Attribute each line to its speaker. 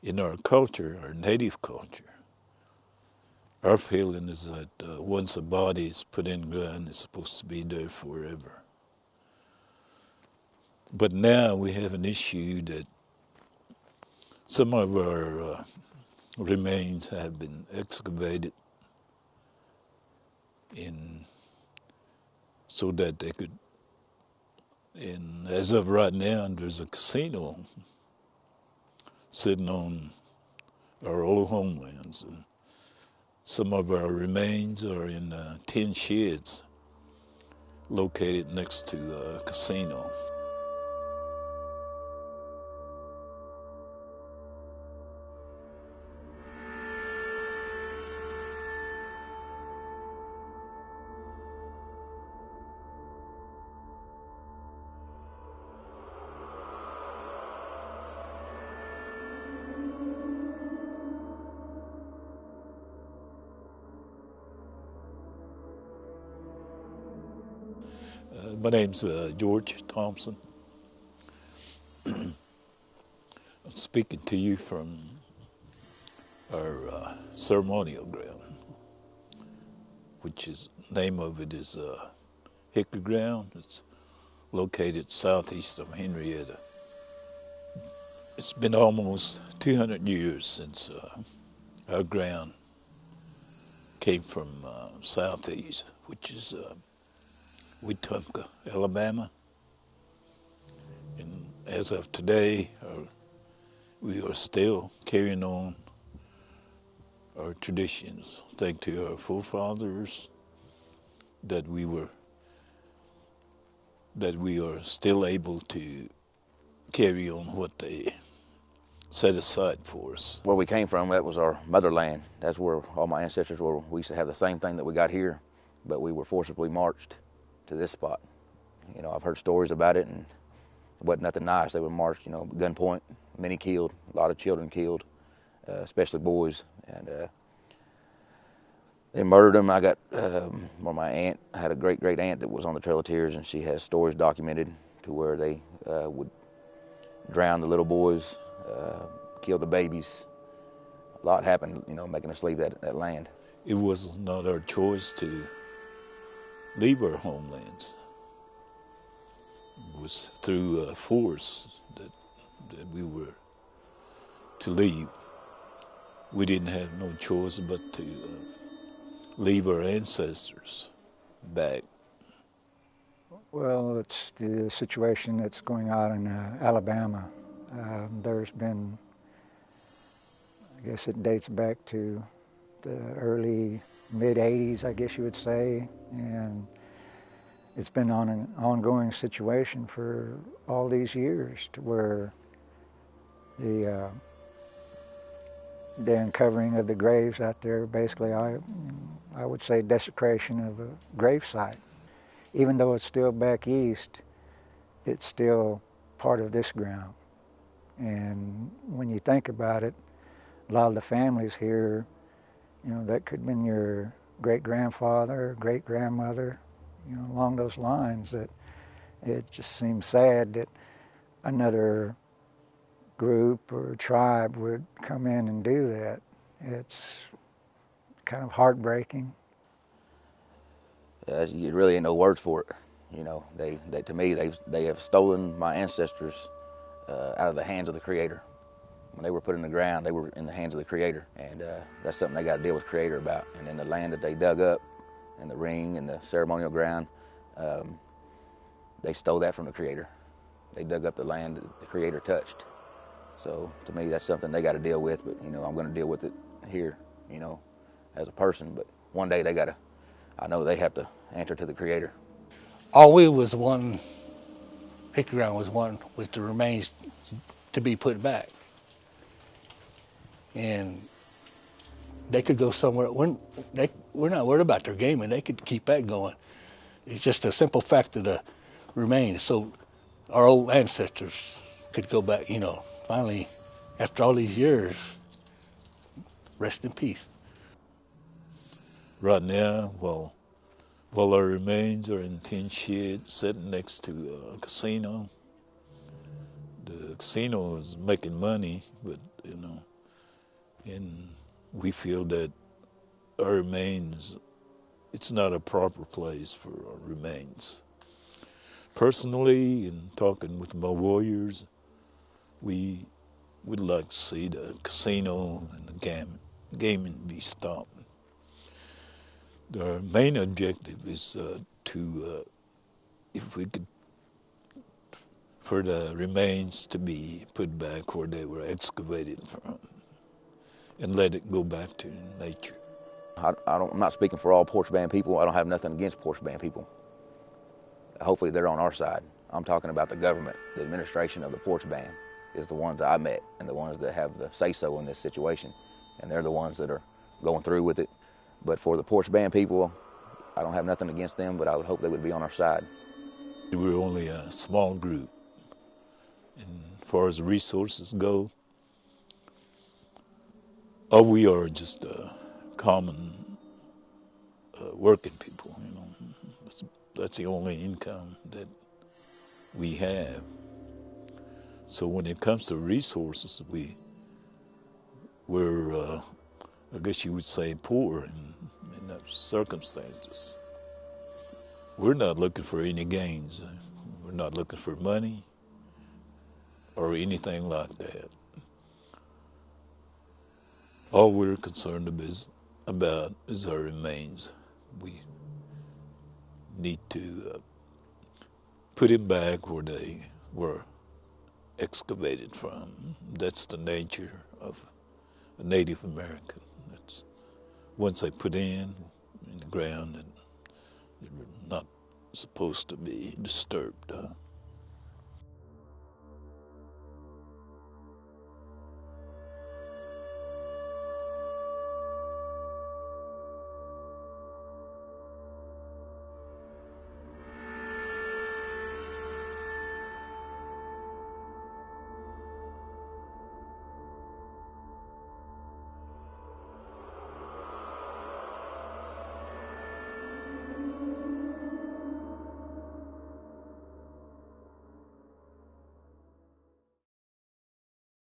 Speaker 1: in our culture, our native culture, our feeling is that once a body is put in the ground, it's supposed to be there forever. But now we have an issue that some of our remains have been excavated in so that they could, and as of right now, there's a casino sitting on our old homelands. And some of our remains are in tin sheds located next to a casino. My name's George Thompson. I'm speaking to you from our ceremonial ground, which is name of it is Hickory Ground. It's located southeast of Henrietta. It's been almost 200 years since our ground came from southeast, which is Wetumpka, Alabama. And as of today, we are still carrying on our traditions, thanks to our forefathers, that we are still able to carry on what they set aside for us.
Speaker 2: Where we came from, that was our motherland. That's where all my ancestors were. We used to have the same thing that we got here, but we were forcibly marched to this spot. You know, I've heard stories about it, and it wasn't nothing nice. They were marched, you know, gunpoint, many killed, a lot of children killed, especially boys, and they murdered them. I got, well, my aunt, I had a great aunt that was on the Trail of Tears, and she has stories documented to where they would drown the little boys, kill the babies. A lot happened, you know, making us leave that land.
Speaker 1: It was not our choice to leave our homelands. It was through force that we were to leave. We didn't have no choice but to leave our ancestors back.
Speaker 3: Well, it's the situation that's going on in Alabama. There's been, I guess it dates back to the early mid-'80s, I guess you would say, and it's been on an ongoing situation for all these years, to where the uncovering of the graves out there, basically, I would say desecration of a grave site. Even though it's still back east, it's still part of this ground. And when you think about it, a lot of the families here, you know, that could have been your great-grandfather, great-grandmother, you know, along those lines, that it just seems sad that another group or tribe would come in and do that. It's kind of heartbreaking.
Speaker 2: You really ain't no words for it. You know, they to me, they have stolen my ancestors out of the hands of the Creator. When they were put in the ground, they were in the hands of the Creator, and that's something they got to deal with Creator about. And in the land that they dug up, and the ring and the ceremonial ground, they stole that from the Creator. They dug up the land that the Creator touched. So to me, that's something they got to deal with. But you know, I'm going to deal with it here, you know, as a person. But one day they got to. I know they have to answer to the Creator.
Speaker 4: All we was one, Hickory Ground was the remains to be put back. And they could go somewhere, we're not worried about their gaming, they could keep that going. It's just a simple fact of the remains. So our old ancestors could go back, you know, finally, after all these years, rest in peace.
Speaker 1: Right now, while our remains are in tin sheds sitting next to a casino, the casino is making money, but you know, And we feel that our remains, it's not a proper place for our remains. Personally, in talking with my warriors, we would like to see the casino and the gaming be stopped. Our main objective is if we could, for the remains to be put back where they were excavated from and let it go back to nature.
Speaker 2: I'm not speaking for all Poarch Band people. I don't have nothing against Poarch Band people. Hopefully they're on our side. I'm talking about the government, the administration of the Poarch Band is the ones I met and the ones that have the say-so in this situation. And they're the ones that are going through with it. But for the Poarch Band people, I don't have nothing against them, but I would hope they would be on our side.
Speaker 1: We're only a small group. And as far as the resources go, all we are just common working people, you know. That's the only income that we have. So when it comes to resources, we're I guess you would say poor in those circumstances. We're not looking for any gains. We're not looking for money or anything like that. All we're concerned about is our remains. We need to put him back where they were excavated from. That's the nature of a Native American. That's once they put in the ground, and they're not supposed to be disturbed.